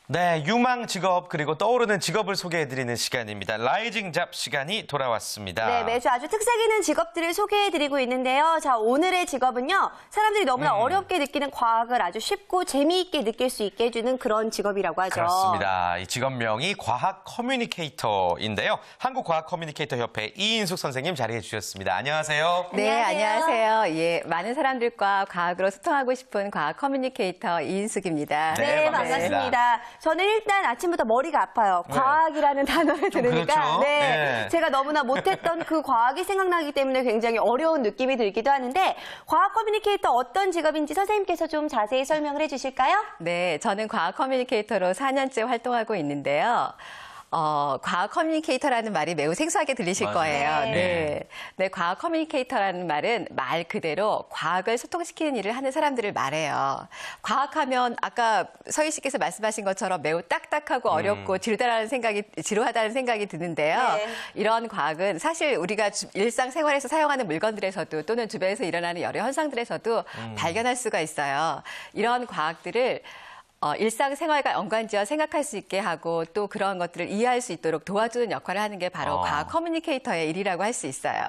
네, 유망 직업 그리고 떠오르는 직업을 소개해드리는 시간입니다. 라이징 잡 시간이 돌아왔습니다. 네, 매주 아주 특색 있는 직업들을 소개해드리고 있는데요. 자, 오늘의 직업은요. 사람들이 너무나 어렵게 느끼는 과학을 아주 쉽고 재미있게 느낄 수 있게 해주는 그런 직업이라고 하죠. 그렇습니다. 이 직업명이 과학 커뮤니케이터인데요. 한국과학커뮤니케이터협회 이인숙 선생님 자리해 주셨습니다. 안녕하세요. 네, 안녕하세요. 예, 많은 사람들과 과학으로 소통하고 싶은 과학 커뮤니케이터 이인숙입니다. 네, 반갑습니다. 저는 일단 아침부터 머리가 아파요. 과학이라는 단어를 들으니까. 그렇죠. 네, 제가 너무나 못했던 그 과학이 생각나기 때문에 굉장히 어려운 느낌이 들기도 하는데 과학 커뮤니케이터 어떤 직업인지 선생님께서 좀 자세히 설명을 해주실까요? 네, 저는 과학 커뮤니케이터로 4년째 활동하고 있는데요. 과학 커뮤니케이터라는 말이 매우 생소하게 들리실 맞아요. 거예요. 네. 네, 과학 커뮤니케이터라는 말은 말 그대로 과학을 소통시키는 일을 하는 사람들을 말해요. 과학하면 아까 서희 씨께서 말씀하신 것처럼 매우 딱딱하고 어렵고 지루하다는 생각이 드는데요. 네. 이런 과학은 사실 우리가 일상생활에서 사용하는 물건들에서도 또는 주변에서 일어나는 여러 현상들에서도 발견할 수가 있어요. 이런 과학들을 일상생활과 연관지어 생각할 수 있게 하고 또 그런 것들을 이해할 수 있도록 도와주는 역할을 하는 게 바로 과학 커뮤니케이터의 일이라고 할 수 있어요.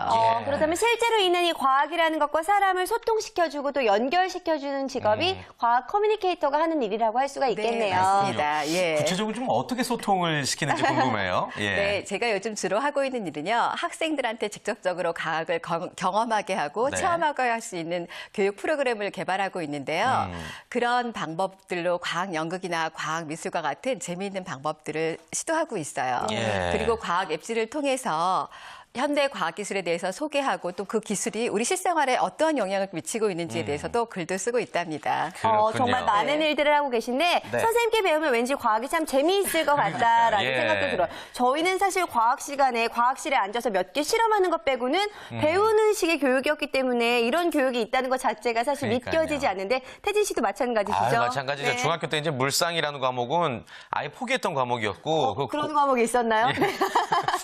그렇다면 실제로 있는 이 과학이라는 것과 사람을 소통시켜주고 또 연결시켜주는 직업이 과학 커뮤니케이터가 하는 일이라고 할 수가 있겠네요. 네, 맞습니다. 예. 구체적으로 좀 어떻게 소통을 시키는지 궁금해요. 예. 네, 제가 요즘 주로 하고 있는 일은요. 학생들한테 직접적으로 과학을 경험하게 하고 네. 체험하게 할 수 있는 교육 프로그램을 개발하고 있는데요. 그런 방법들로 과학 연극이나 과학 미술과 같은 재미있는 방법들을 시도하고 있어요. 예. 그리고 과학 앱지를 통해서 현대 과학기술에 대해서 소개하고 또 그 기술이 우리 실생활에 어떤 영향을 미치고 있는지에 대해서도 글도 쓰고 있답니다. 그렇군요. 정말 많은 일들을 하고 계신데 네. 선생님께 배우면 왠지 과학이 참 재미있을 것 같다라는 예. 생각도 들어요. 저희는 사실 과학 시간에 과학실에 앉아서 몇 개 실험하는 것 빼고는 배우는 식의 교육이었기 때문에 이런 교육이 있다는 것 자체가 사실 그러니까요. 믿겨지지 않는데 태진 씨도 마찬가지시죠? 마찬가지죠. 네. 중학교 때 이제 물상이라는 과목은 아예 포기했던 과목이었고 그런 과목이 있었나요? 예.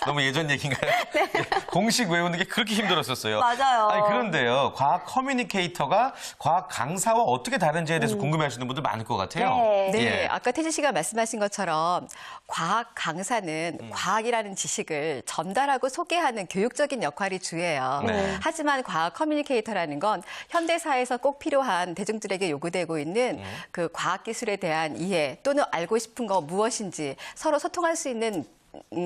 너무 예전 얘기인가요? 예. 공식 외우는 게 그렇게 힘들었었어요. 맞아요. 아니, 그런데요, 과학 커뮤니케이터가 과학 강사와 어떻게 다른지에 대해서 궁금해하시는 분들 많을 것 같아요. 네. 네, 예. 아까 태진 씨가 말씀하신 것처럼 과학 강사는 과학이라는 지식을 전달하고 소개하는 교육적인 역할이 주예요. 네. 하지만 과학 커뮤니케이터라는 건 현대사에서 꼭 필요한 대중들에게 요구되고 있는 그 과학 기술에 대한 이해 또는 알고 싶은 거 무엇인지 서로 소통할 수 있는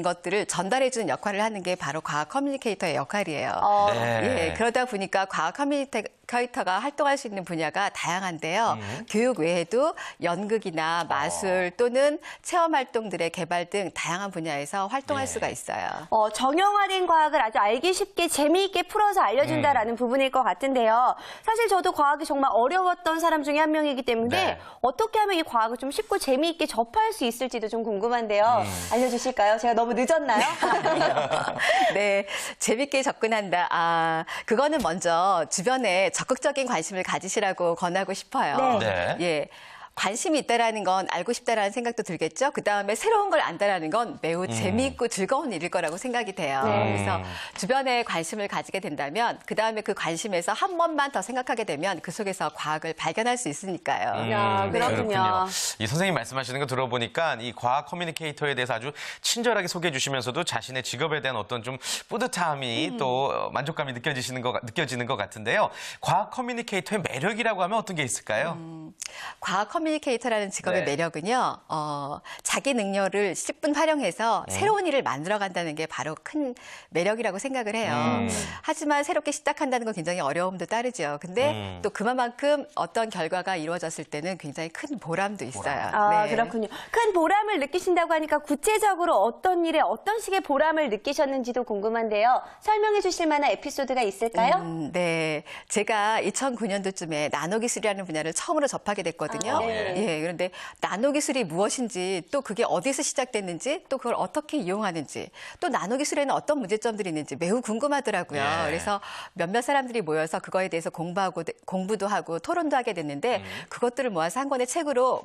것들을 전달해주는 역할을 하는 게 바로 과학 커뮤니케이터의 역할이에요. 네. 예, 그러다 보니까 과학 커뮤니케이터가 활동할 수 있는 분야가 다양한데요. 교육 외에도 연극이나 마술 또는 체험 활동들의 개발 등 다양한 분야에서 활동할 수가 있어요. 정형화된 과학을 아주 알기 쉽게 재미있게 풀어서 알려준다라는 부분일 것 같은데요. 사실 저도 과학이 정말 어려웠던 사람 중에 한 명이기 때문에 네. 어떻게 하면 이 과학을 좀 쉽고 재미있게 접할 수 있을지도 좀 궁금한데요. 알려주실까요? 제가 너무 늦었나요? 네, 재밌게 접근한다. 그거는 먼저 주변에 적극적인 관심을 가지시라고 권하고 싶어요. 네. 예. 관심이 있다라는 건 알고 싶다라는 생각도 들겠죠. 그다음에 새로운 걸 안다라는 건 매우 재미있고 즐거운 일일 거라고 생각이 돼요. 그래서 주변에 관심을 가지게 된다면 그다음에 그 관심에서 한 번만 더 생각하게 되면 그 속에서 과학을 발견할 수 있으니까요. 야, 그렇군요. 이 선생님 말씀하시는 거 들어보니까 이 과학 커뮤니케이터에 대해서 아주 친절하게 소개해 주시면서도 자신의 직업에 대한 어떤 좀 뿌듯함이 또 만족감이 느껴지는 것 같은데요. 과학 커뮤니케이터의 매력이라고 하면 어떤 게 있을까요? 과학 커뮤니케이터라는 직업의 네. 매력은요, 자기 능력을 10분 활용해서 새로운 일을 만들어간다는 게 바로 큰 매력이라고 생각을 해요. 하지만 새롭게 시작한다는 건 굉장히 어려움도 따르죠. 근데 또 그만큼 어떤 결과가 이루어졌을 때는 굉장히 큰 보람도 있어요. 네. 그렇군요. 큰 보람을 느끼신다고 하니까 구체적으로 어떤 일에 어떤 식의 보람을 느끼셨는지도 궁금한데요. 설명해 주실 만한 에피소드가 있을까요? 네. 제가 2009년도쯤에 나노기술이라는 분야를 처음으로 접하게 됐거든요. 예, 그런데 나노기술이 무엇인지 또 그게 어디서 시작됐는지 또 그걸 어떻게 이용하는지 또 나노기술에는 어떤 문제점들이 있는지 매우 궁금하더라고요. 예. 그래서 몇몇 사람들이 모여서 그거에 대해서 공부도 하고 토론도 하게 됐는데 그것들을 모아서 한 권의 책으로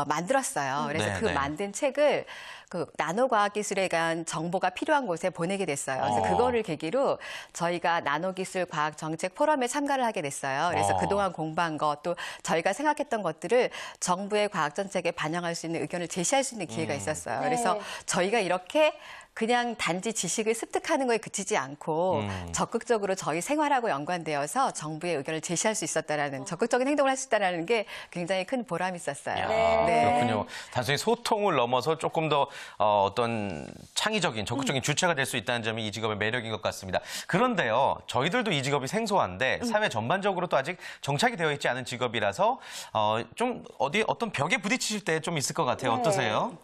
만들었어요. 그래서 네, 그 네. 만든 책을 그 나노과학기술에 대한 정보가 필요한 곳에 보내게 됐어요. 그래서 그거를 계기로 저희가 나노기술 과학정책 포럼에 참가를 하게 됐어요. 그래서 그동안 공부한 것, 또 저희가 생각했던 것들을 정부의 과학정책에 반영할 수 있는 의견을 제시할 수 있는 기회가 있었어요. 네. 그래서 저희가 이렇게 그냥 단지 지식을 습득하는 거에 그치지 않고 적극적으로 저희 생활하고 연관되어서 정부의 의견을 제시할 수 있었다라는 적극적인 행동을 할 수 있다는 게 굉장히 큰 보람이 있었어요. 야, 네. 그렇군요. 단순히 소통을 넘어서 조금 더 어떤 창의적인, 적극적인 주체가 될 수 있다는 점이 이 직업의 매력인 것 같습니다. 그런데요, 저희들도 이 직업이 생소한데 사회 전반적으로도 아직 정착이 되어 있지 않은 직업이라서 좀 어떤 벽에 부딪히실 때 좀 있을 것 같아요. 어떠세요?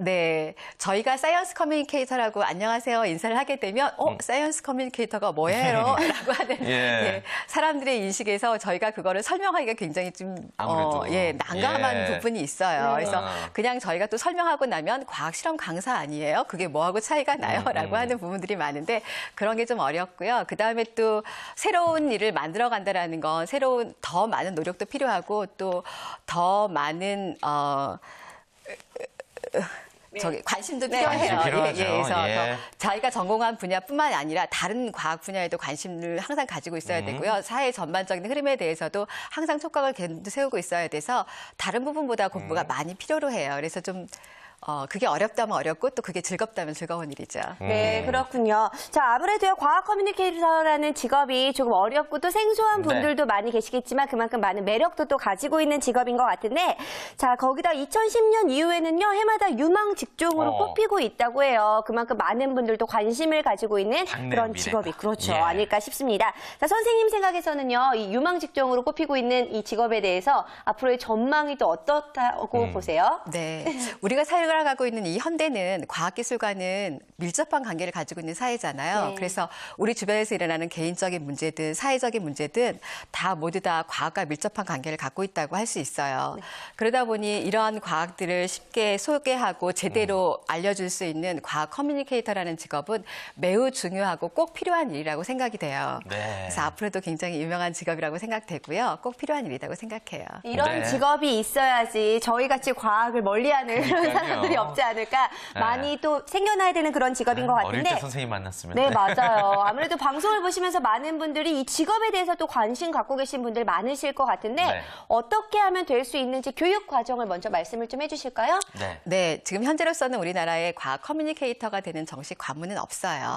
네, 저희가 사이언스 커뮤니케이터라고 안녕하세요 인사를 하게 되면 사이언스 커뮤니케이터가 뭐예요? 라고 하는 예. 예, 사람들의 인식에서 저희가 그거를 설명하기가 굉장히 좀 아무래도. 난감한 예. 부분이 있어요. 네. 그래서 그냥 저희가 또 설명하고 나면 과학 실험 강사 아니에요? 그게 뭐하고 차이가 나요? 라고 하는 부분들이 많은데 그런 게 좀 어렵고요. 그다음에 또 새로운 일을 만들어 간다라는 건 새로운 더 많은 노력도 필요하고 또 더 많은 저기 관심도 네. 필요해요. 관심 필요하죠. 그래서 예. 더 자기가 전공한 분야뿐만 아니라 다른 과학 분야에도 관심을 항상 가지고 있어야 되고요. 사회 전반적인 흐름에 대해서도 항상 촉각을 계속 세우고 있어야 돼서 다른 부분보다 공부가 많이 필요로 해요. 그래서 좀 그게 어렵다면 어렵고 또 그게 즐겁다면 즐거운 일이죠. 네, 그렇군요. 자, 아무래도요, 과학 커뮤니케이터라는 직업이 조금 어렵고 또 생소한 분들도 많이 계시겠지만 그만큼 많은 매력도 또 가지고 있는 직업인 것 같은데, 자, 거기다 2010년 이후에는요, 해마다 유망 직종으로 뽑히고 있다고 해요. 그만큼 많은 분들도 관심을 가지고 있는 밝는 그런 미래다. 직업이 그렇죠. 예. 아닐까 싶습니다. 자, 선생님 생각에서는요, 이 유망 직종으로 꼽히고 있는 이 직업에 대해서 앞으로의 전망이 또 어떻다고 보세요? 네. 우리가 살아가고 있는 이 현대는 과학기술과는 밀접한 관계를 가지고 있는 사회잖아요. 네. 그래서 우리 주변에서 일어나는 개인적인 문제든 사회적인 문제든 다 모두 다 과학과 밀접한 관계를 갖고 있다고 할 수 있어요. 그러다 보니 이러한 과학들을 쉽게 소개하고 제대로 알려줄 수 있는 과학 커뮤니케이터라는 직업은 매우 중요하고 꼭 필요한 일이라고 생각이 돼요. 네. 그래서 앞으로도 굉장히 유명한 직업이라고 생각되고요. 꼭 필요한 일이라고 생각해요. 이런 네. 직업이 있어야지 저희같이 과학을 멀리하는 그러니까요. 사람들이 없지 않을까. 네. 많이 또 생겨나야 되는 그런 직업인 것 어릴 같은데. 때 선생님 만났으면. 네, 맞아요. 아무래도 방송을 보시면서 많은 분들이 이 직업에 대해서 또 관심 갖고 계신 분들 많으실 것 같은데 네. 어떻게 하면 될 수 있는지 교육 과정을 먼저 말씀을 좀 해주실까요? 네. 네, 지금 현재로서는 우리나라에 과학 커뮤니케이터가 되는 정식 과문은 없어요.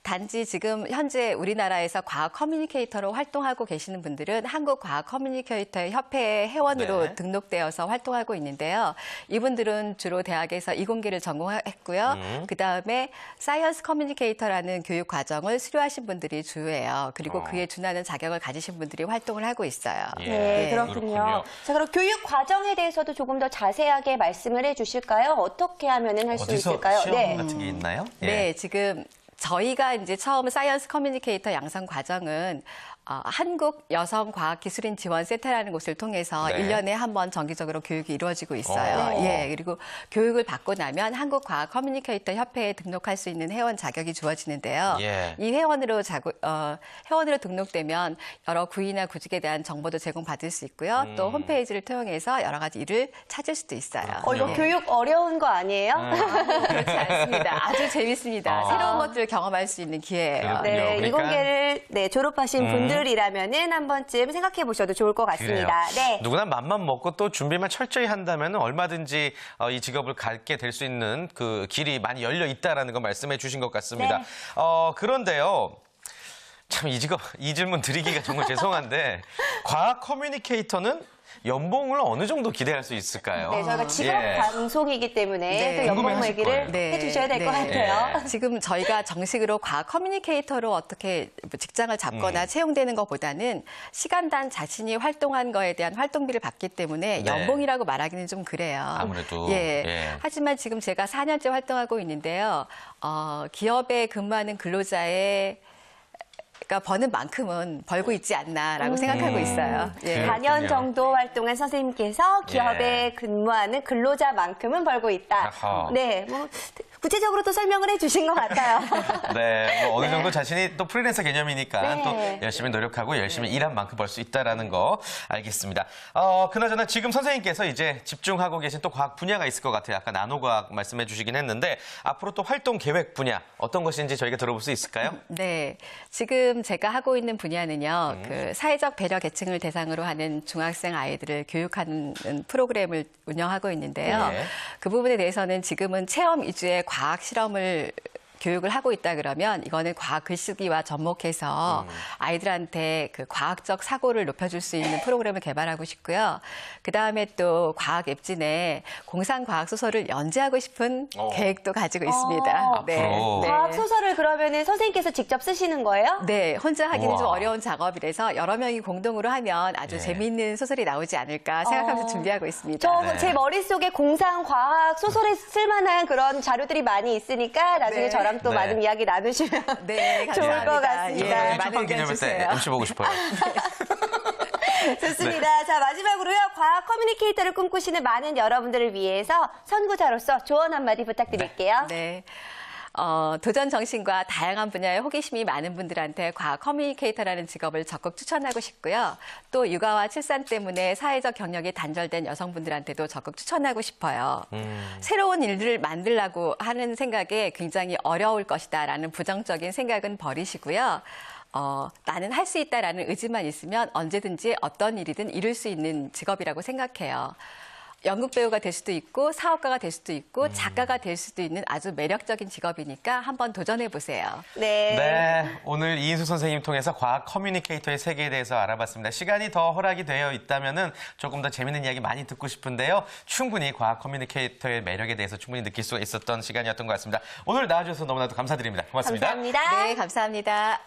단지 지금 현재 우리나라에서 과학 커뮤니케이터로 활동하고 계시는 분들은 한국과학 커뮤니케이터 협회 회원으로 네. 등록되어서 활동하고 있는데요. 이분들은 주로 대학에서 이공계를 전공했고요. 그다음에 사이언스 커뮤니케이터라는 교육 과정을 수료하신 분들이 주예요. 그리고 그에 준하는 자격을 가지신 분들이 활동을 하고 있어요. 예. 네, 그렇군요. 자, 그럼 교육 과정에 대해서도 조금 더 자세하게 말씀을 해주실까요? 어떻게 하면은 할 수 어디서 있을까요? 시험 같은 게 있나요? 예. 네, 지금 저희가 이제 처음 사이언스 커뮤니케이터 양성 과정은 한국 여성과학기술인 지원센터라는 곳을 통해서 네. 1년에 한 번 정기적으로 교육이 이루어지고 있어요. 예, 그리고 교육을 받고 나면 한국과학 커뮤니케이터 협회에 등록할 수 있는 회원 자격이 주어지는데요. 예. 이 회원으로 등록되면 여러 구의나 구직에 대한 정보도 제공받을 수 있고요. 또 홈페이지를 통해서 여러 가지 일을 찾을 수도 있어요. 이거 예. 교육 어려운 거 아니에요? 그렇지 않습니다. 아주 재밌습니다. 새로운 것들을 경험할 수 있는 기회예요. 그래요. 네, 그러니까- 이공계를 졸업하신 분들이라면은 한 번쯤 생각해 보셔도 좋을 것 같습니다. 그래요. 네. 누구나 맘만 먹고 또 준비만 철저히 한다면 얼마든지 이 직업을 갖게 될 수 있는 그 길이 많이 열려 있다라는 거 말씀해 주신 것 같습니다. 네. 그런데요. 참 이 질문 드리기가 정말 죄송한데 과학 커뮤니케이터는 연봉을 어느 정도 기대할 수 있을까요? 네, 저희가 직업 예. 방송이기 때문에 네. 또 연봉 궁금해하실 얘기를 거예요. 해주셔야 될 것 네. 같아요. 지금 저희가 정식으로 과학 커뮤니케이터로 어떻게 직장을 잡거나 채용되는 것보다는 시간당 자신이 활동한 거에 대한 활동비를 받기 때문에 네. 연봉이라고 말하기는 좀 그래요. 아무래도, 예. 예. 하지만 지금 제가 4년째 활동하고 있는데요. 기업에 근무하는 근로자의 버는 만큼은 벌고 있지 않나라고 생각하고 있어요. 예. 4년 정도 활동한 선생님께서 기업에 예. 근무하는 근로자만큼은 벌고 있다. 아하. 네, 뭐 구체적으로 또 설명을 해주신 것 같아요. 네, 뭐 어느 정도 자신이 또 프리랜서 개념이니까 네. 또 열심히 노력하고 열심히 일한 만큼 벌 수 있다라는 거 알겠습니다. 그나저나 지금 선생님께서 이제 집중하고 계신 또 과학 분야가 있을 것 같아요. 아까 나노과학 말씀해 주시긴 했는데 앞으로 또 활동 계획 분야 어떤 것인지 저희가 들어볼 수 있을까요? 네, 지금 제가 하고 있는 분야는요, 그 사회적 배려 계층을 대상으로 하는 중학생 아이들을 교육하는 프로그램을 운영하고 있는데요. 네. 그 부분에 대해서는 지금은 체험 위주의 과학 실험을 교육을 하고 있다 그러면 이거는 과학 글쓰기와 접목해서 아이들한테 그 과학적 사고를 높여줄 수 있는 프로그램을 개발하고 싶고요. 그 다음에 또 과학 앱지 내 공상 과학 소설을 연재하고 싶은 계획도 가지고 있습니다. 앞으로. 과학 소설을 그러면은 선생님께서 직접 쓰시는 거예요? 네, 혼자 하기는 좀 우와. 어려운 작업이라서 여러 명이 공동으로 하면 아주 예. 재미있는 소설이 나오지 않을까 생각하면서 준비하고 있습니다. 저 네. 제 머릿속에 공상 과학 소설에 쓸만한 그런 자료들이 많이 있으니까 나중에 네. 저랑 또 네. 많은 이야기 나누시면 네, 좋을 것 감사합니다. 같습니다. 예, 선생님 많은 출판 의견 기념일 때 주세요. MC 보고 싶어요. 좋습니다. 자, 마지막으로요. 과학 커뮤니케이터를 꿈꾸시는 많은 여러분들을 위해서 선구자로서 조언 한마디 부탁드릴게요. 네. 도전 정신과 다양한 분야의 호기심이 많은 분들한테 과학 커뮤니케이터라는 직업을 적극 추천하고 싶고요. 또 육아와 출산 때문에 사회적 경력이 단절된 여성분들한테도 적극 추천하고 싶어요. 새로운 일들을 만들려고 하는 생각에 굉장히 어려울 것이다라는 부정적인 생각은 버리시고요. 나는 할 수 있다라는 의지만 있으면 언제든지 어떤 일이든 이룰 수 있는 직업이라고 생각해요. 연극 배우가 될 수도 있고 사업가가 될 수도 있고 작가가 될 수도 있는 아주 매력적인 직업이니까 한번 도전해 보세요. 네. 네, 오늘 이인수 선생님 통해서 과학 커뮤니케이터의 세계에 대해서 알아봤습니다. 시간이 더 허락이 되어 있다면은 조금 더 재밌는 이야기 많이 듣고 싶은데요. 충분히 과학 커뮤니케이터의 매력에 대해서 충분히 느낄 수가 있었던 시간이었던 것 같습니다. 오늘 나와주셔서 너무나도 감사드립니다. 고맙습니다. 감사합니다. 네, 감사합니다.